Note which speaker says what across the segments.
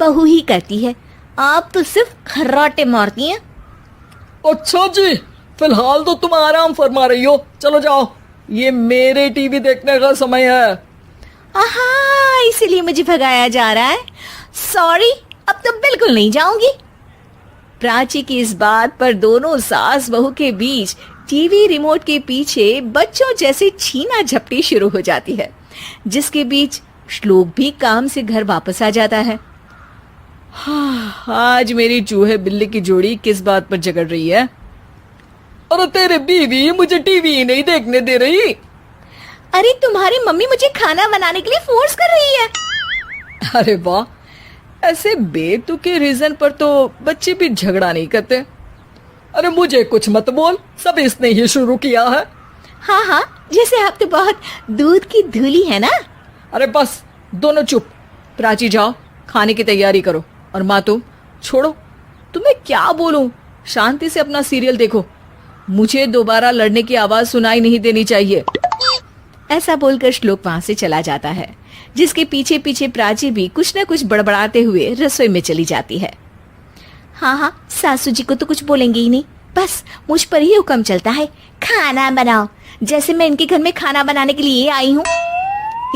Speaker 1: बहू ही करती है, आप तो सिर्फ खर्राटे मारती हैं।
Speaker 2: अच्छा जी, फिलहाल तो तुम आराम फरमा रही हो, चलो जाओ, ये मेरे टीवी देखने का समय है।
Speaker 1: आहा, इसीलिए मुझे भगाया जा रहा है। सॉरी, अब तो बिल्कुल नहीं जाऊंगी। प्राची की इस बात पर दोनों सास बहू के बीच टीवी रिमोट के पीछे बच्चों जैसे छीना झपटी शुरू हो जाती है, जिसके बीच श्लोक भी काम से घर वापस आ जाता है।
Speaker 2: आज मेरी चूहे बिल्ली की जोड़ी किस बात पर झगड़ रही है? अरे तेरे बीवी मुझे टीवी नहीं देखने दे रही।
Speaker 1: अरे तुम्हारी मम्मी मुझे खाना बनाने के लिए फोर्स कर रही है।
Speaker 2: अरे वाह, ऐसे बेतुके रीजन पर तो बच्चे भी झगड़ा नहीं करते। अरे मुझे कुछ मत बोल, सब इसने ही शुरू किया है।
Speaker 1: हाँ हाँ, जैसे आप तो बहुत दूध की धूली है ना।
Speaker 2: अरे बस, दोनों चुप। प्राची जाओ, खाने की तैयारी करो। और माँ तुम छोड़ो, तुम्हें क्या बोलूं, शांति से अपना सीरियल देखो, मुझे दोबारा लड़ने की आवाज सुनाई नहीं देनी चाहिए।
Speaker 1: ऐसा बोलकर श्लोक वहां से चला जाता है, जिसके पीछे पीछे प्राची भी कुछ न कुछ बड़बड़ाते हुए रसोई में चली जाती है। हाँ हाँ, सासू जी को तो कुछ बोलेंगे ही नहीं, बस मुझ पर ही हुक्म चलता है, खाना बनाओ, जैसे मैं इनके घर में खाना बनाने के लिए आई हूँ।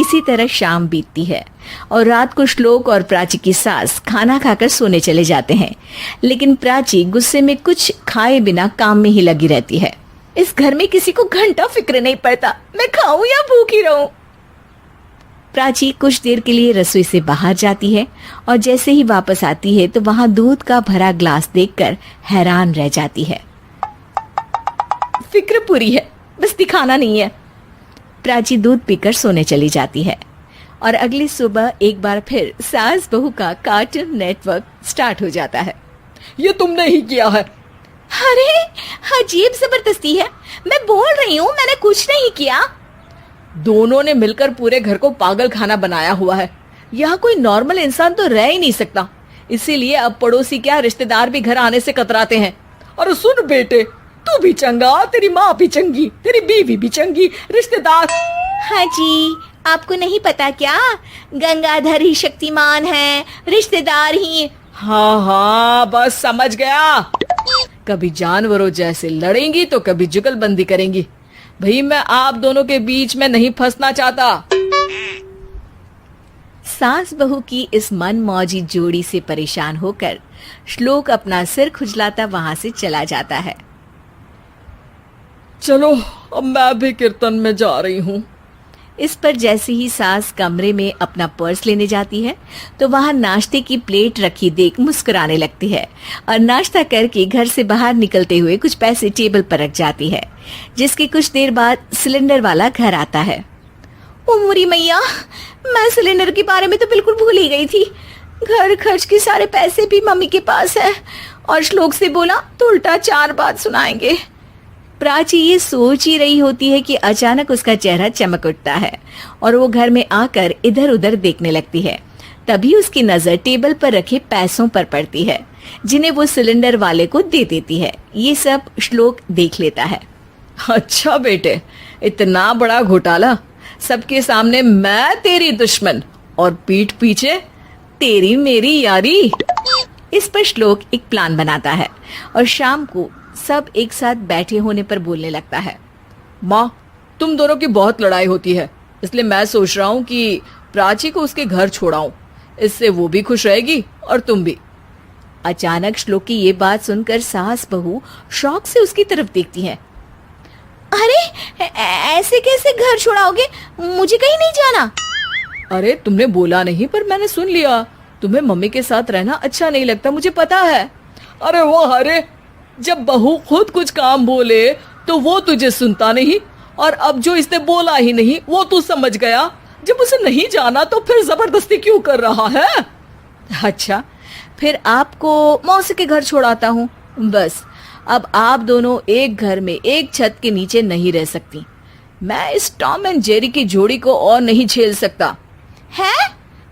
Speaker 1: इसी तरह शाम बीतती है और रात को श्लोक और प्राची की सास खाना खाकर सोने चले जाते हैं, लेकिन प्राची गुस्से में कुछ खाए बिना काम में ही लगी रहती है। इस घर में किसी को घंटा फिक्र नहीं पड़ता, मैं खाऊं या भूखी रहूं। प्राची कुछ देर के लिए रसोई से बाहर जाती है और जैसे ही वापस आती है तो वहां दूध का भरा ग्लास देखकर हैरान रह जाती है। फिक्र पूरी है, बस दिखाना नहीं है। प्राची दूध पीकर सोने चली जाती है और अगली सुबह एक बार फिर सास बहू का कार्टून नेटवर्क स्टार्ट हो जाता है।
Speaker 2: ये तुमने ही किया है।
Speaker 1: अरे अजीब जबरदस्ती है, मैं बोल रही हूँ मैंने कुछ नहीं किया।
Speaker 2: दोनों ने मिलकर पूरे घर को पागल खाना बनाया हुआ है। यहाँ कोई नॉर्मल इंसान तो रह ही नहीं सकता, इसीलिए अब पड़ोसी क्या रिश्तेदार भी घर आने से कतराते हैं। और सुन बेटे, तू भी चंगा, तेरी माँ भी चंगी, तेरी बीवी भी चंगी, रिश्तेदार।
Speaker 1: हाँ जी, आपको नहीं पता क्या, गंगाधर ही शक्तिमान है, रिश्तेदार ही।
Speaker 2: हाँ हाँ, बस समझ गया। कभी जानवरों जैसे लड़ेंगी तो कभी जुगलबंदी करेंगी। भाई मैं आप दोनों के बीच में नहीं फंसना चाहता।
Speaker 1: सास बहू की इस मनमौजी जोड़ी से परेशान होकर श्लोक अपना सिर खुजलाता वहां से चला जाता है।
Speaker 2: चलो अब मैं भी कीर्तन में जा रही हूँ।
Speaker 1: इस पर जैसे ही सास कमरे में अपना पर्स लेने जाती है तो वहां नाश्ते की प्लेट रखी देख मुस्कुराने लगती है और नाश्ता करके घर से बाहर निकलते हुए कुछ पैसे टेबल पर रख जाती है, जिसके कुछ देर बाद सिलेंडर वाला घर आता है। ओ मुरी मैया, मैं सिलेंडर के बारे में तो बिल्कुल भूल ही गई थी। घर खर्च के सारे पैसे भी मम्मी के पास है और श्लोक से बोला तो उल्टा 4 बात सुनाएंगे। प्राची ये सोच ही रही होती है कि अचानक उसका चेहरा चमक उठता है और वो घर में आकर इधर उधर देखने लगती है। तभी उसकी नजर टेबल पर रखे पैसों पर पड़ती है, जिन्हें वो सिलेंडर वाले को दे देती है। ये सब श्लोक देख लेता है।
Speaker 2: अच्छा बेटे, इतना बड़ा घोटाला, सबके सामने मैं तेरी दुश्मन और पीठ पीछे तेरी मेरी यारी।
Speaker 1: इस पर श्लोक एक प्लान बनाता है और शाम को सब एक साथ बैठे होने पर बोलने लगता है।
Speaker 2: माँ, तुम दोनों की बहुत लड़ाई होती है, इसलिए मैं सोच रहा हूँ कि प्राची को उसके घर छोड़ाऊं, इससे वो भी खुश रहेगी और तुम भी।
Speaker 1: अचानक श्लोक की ये बात सुनकर सास बहू शौक से उसकी तरफ देखती हैं। अरे ऐसे कैसे घर छोड़ाओगे, मुझे कहीं नहीं जाना।
Speaker 2: अरे तुमने बोला नहीं पर मैंने सुन लिया, तुम्हें मम्मी के साथ रहना अच्छा नहीं लगता, मुझे पता है। अरे वो अरे, जब बहू खुद कुछ काम बोले तो वो तुझे सुनता नहीं, और अब जो इसने बोला ही नहीं वो तू समझ गया। जब उसे नहीं जाना तो फिर जबरदस्ती क्यों कर रहा है?
Speaker 1: अच्छा, फिर आपको मौसी के घर छोड़ाता हूँ। बस अब आप दोनों एक घर में एक छत के नीचे नहीं रह सकती। मैं इस टॉम एंड जेरी की जोड़ी को और नहीं झेल सकता। है?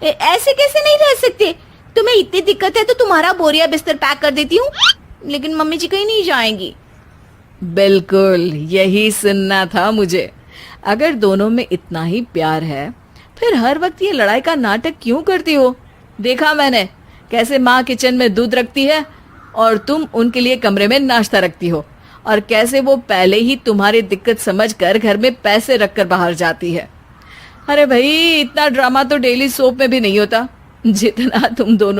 Speaker 1: ऐसे कैसे नहीं रह सकते? तुम्हें इतनी दिक्कत है तो तुम्हारा बोरिया बिस्तर पैक कर देती हूँ, लेकिन मम्मी जी कहीं नहीं जाएंगी।
Speaker 2: बिल्कुल यही सुनना था मुझे। अगर दोनों में इतना ही प्यार है फिर हर वक्त ये लड़ाई का नाटक क्यों करती हो? देखा मैंने, कैसे माँ किचन में दूध रखती है और तुम उनके लिए कमरे में नाश्ता रखती हो, और कैसे वो पहले ही तुम्हारी दिक्कत समझकर घर में पैसे रखकर बाहर जाती है। अरे भाई, इतना ड्रामा तो डेली सोप में भी नहीं होता जितना तुम दोनों